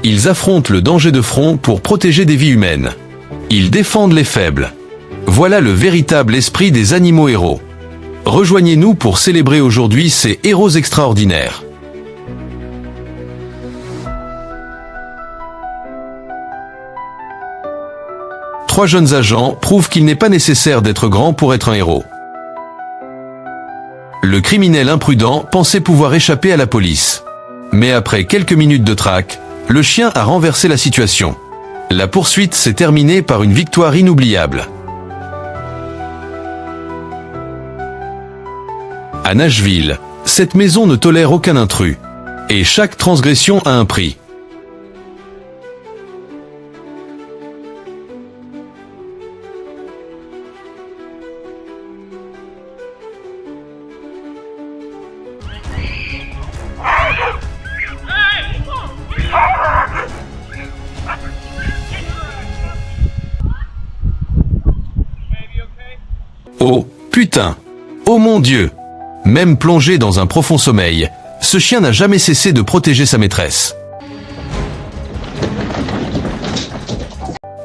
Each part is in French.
Ils affrontent le danger de front pour protéger des vies humaines. Ils défendent les faibles. Voilà le véritable esprit des animaux héros. Rejoignez-nous pour célébrer aujourd'hui ces héros extraordinaires. Trois jeunes agents prouvent qu'il n'est pas nécessaire d'être grand pour être un héros. Le criminel imprudent pensait pouvoir échapper à la police. Mais après quelques minutes de traque, le chien a renversé la situation. La poursuite s'est terminée par une victoire inoubliable. À Nashville, cette maison ne tolère aucun intrus. Et chaque transgression a un prix. Oh, putain! Oh mon Dieu! Même plongé dans un profond sommeil, ce chien n'a jamais cessé de protéger sa maîtresse.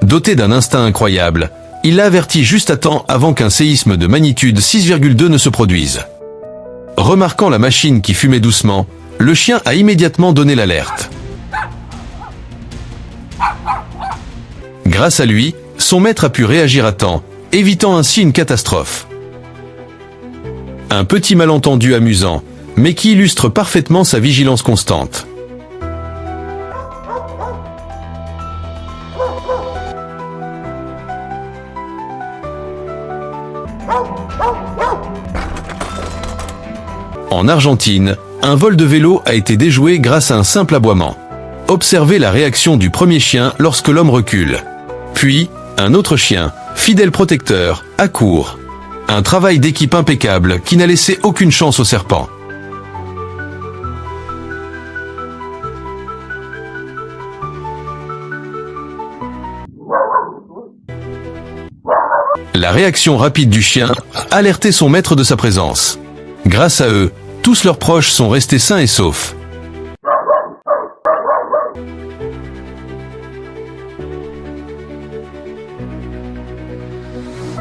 Doté d'un instinct incroyable, il l'a averti juste à temps avant qu'un séisme de magnitude 6,2 ne se produise. Remarquant la machine qui fumait doucement, le chien a immédiatement donné l'alerte. Grâce à lui, son maître a pu réagir à temps, évitant ainsi une catastrophe. Un petit malentendu amusant, mais qui illustre parfaitement sa vigilance constante. En Argentine, un vol de vélo a été déjoué grâce à un simple aboiement. Observez la réaction du premier chien lorsque l'homme recule. Puis, un autre chien, fidèle protecteur, accourt. Un travail d'équipe impeccable qui n'a laissé aucune chance au serpent. La réaction rapide du chien a alerté son maître de sa présence. Grâce à eux, tous leurs proches sont restés sains et saufs.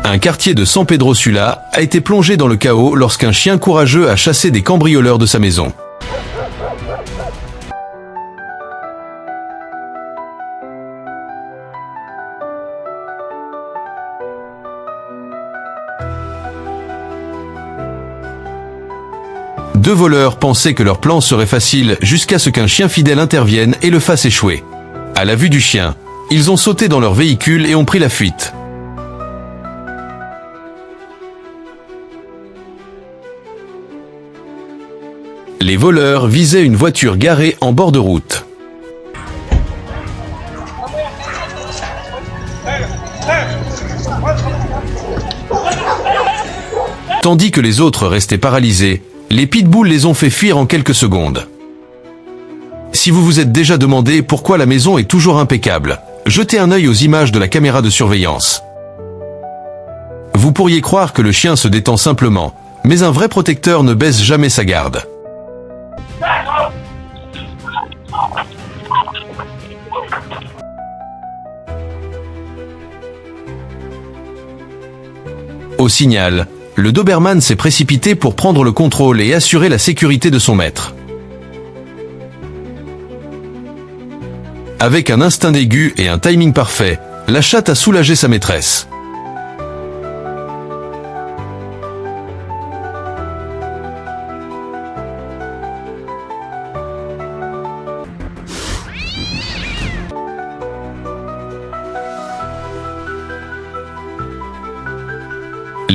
Un quartier de San Pedro Sula a été plongé dans le chaos lorsqu'un chien courageux a chassé des cambrioleurs de sa maison. Deux voleurs pensaient que leur plan serait facile jusqu'à ce qu'un chien fidèle intervienne et le fasse échouer. À la vue du chien, ils ont sauté dans leur véhicule et ont pris la fuite. Les voleurs visaient une voiture garée en bord de route. Tandis que les autres restaient paralysés, les pitbulls les ont fait fuir en quelques secondes. Si vous vous êtes déjà demandé pourquoi la maison est toujours impeccable, jetez un œil aux images de la caméra de surveillance. Vous pourriez croire que le chien se détend simplement, mais un vrai protecteur ne baisse jamais sa garde. Au signal, le Doberman s'est précipité pour prendre le contrôle et assurer la sécurité de son maître. Avec un instinct d'aigu et un timing parfait, la chatte a soulagé sa maîtresse.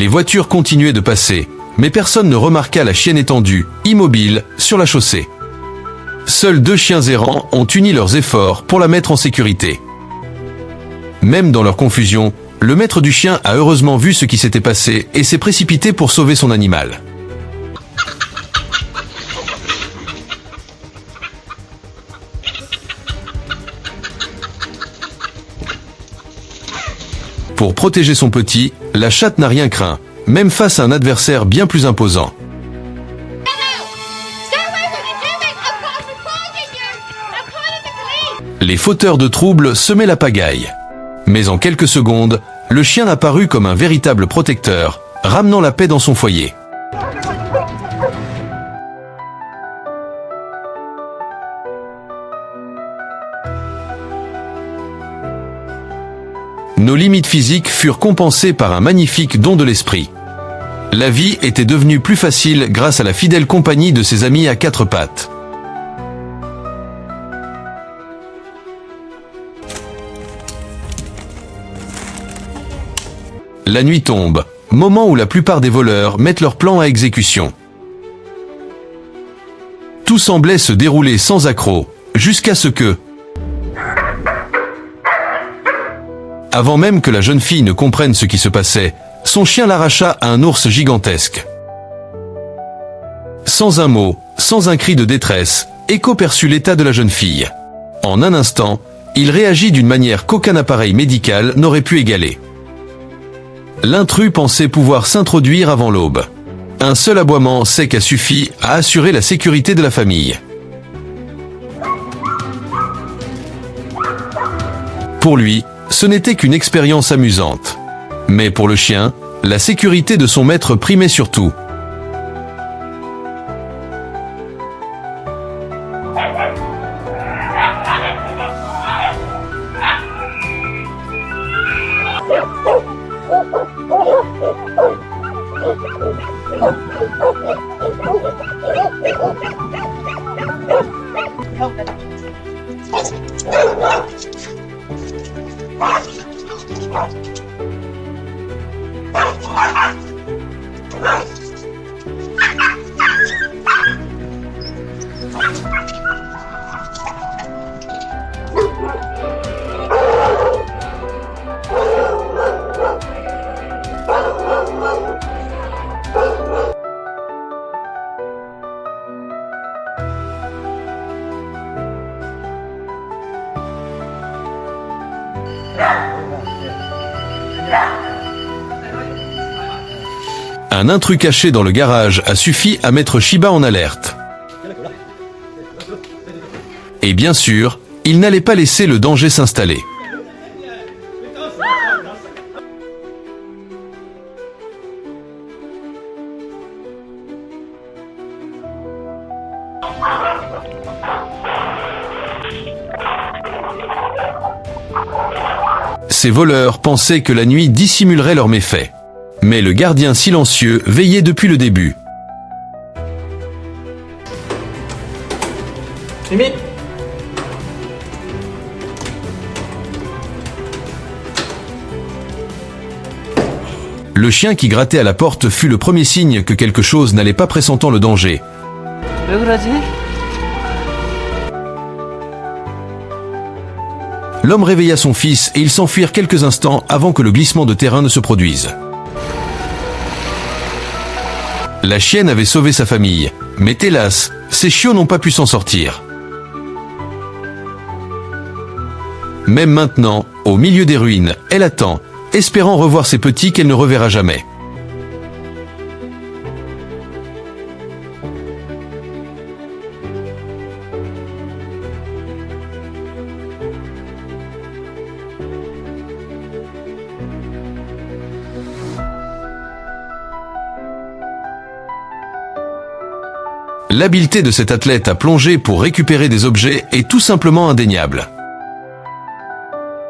Les voitures continuaient de passer, mais personne ne remarqua la chienne étendue, immobile, sur la chaussée. Seuls deux chiens errants ont uni leurs efforts pour la mettre en sécurité. Même dans leur confusion, le maître du chien a heureusement vu ce qui s'était passé et s'est précipité pour sauver son animal. Pour protéger son petit, la chatte n'a rien craint, même face à un adversaire bien plus imposant. Les fauteurs de troubles semaient la pagaille. Mais en quelques secondes, le chien apparut comme un véritable protecteur, ramenant la paix dans son foyer. Nos limites physiques furent compensées par un magnifique don de l'esprit. La vie était devenue plus facile grâce à la fidèle compagnie de ses amis à quatre pattes. La nuit tombe, moment où la plupart des voleurs mettent leur plan à exécution. Tout semblait se dérouler sans accroc, jusqu'à ce que... Avant même que la jeune fille ne comprenne ce qui se passait, son chien l'arracha à un ours gigantesque. Sans un mot, sans un cri de détresse, Echo perçut l'état de la jeune fille. En un instant, il réagit d'une manière qu'aucun appareil médical n'aurait pu égaler. L'intrus pensait pouvoir s'introduire avant l'aube. Un seul aboiement sec a suffi à assurer la sécurité de la famille. Pour lui, ce n'était qu'une expérience amusante. Mais pour le chien, la sécurité de son maître primait surtout. Un intrus caché dans le garage a suffi à mettre Shiba en alerte. Et bien sûr, il n'allait pas laisser le danger s'installer. Ces voleurs pensaient que la nuit dissimulerait leurs méfaits. Mais le gardien silencieux veillait depuis le début. Mimi. Le chien qui grattait à la porte fut le premier signe que quelque chose n'allait pas, pressentant le danger. L'homme réveilla son fils et ils s'enfuirent quelques instants avant que le glissement de terrain ne se produise. La chienne avait sauvé sa famille, mais hélas, ses chiots n'ont pas pu s'en sortir. Même maintenant, au milieu des ruines, elle attend, espérant revoir ses petits qu'elle ne reverra jamais. L'habileté de cet athlète à plonger pour récupérer des objets est tout simplement indéniable.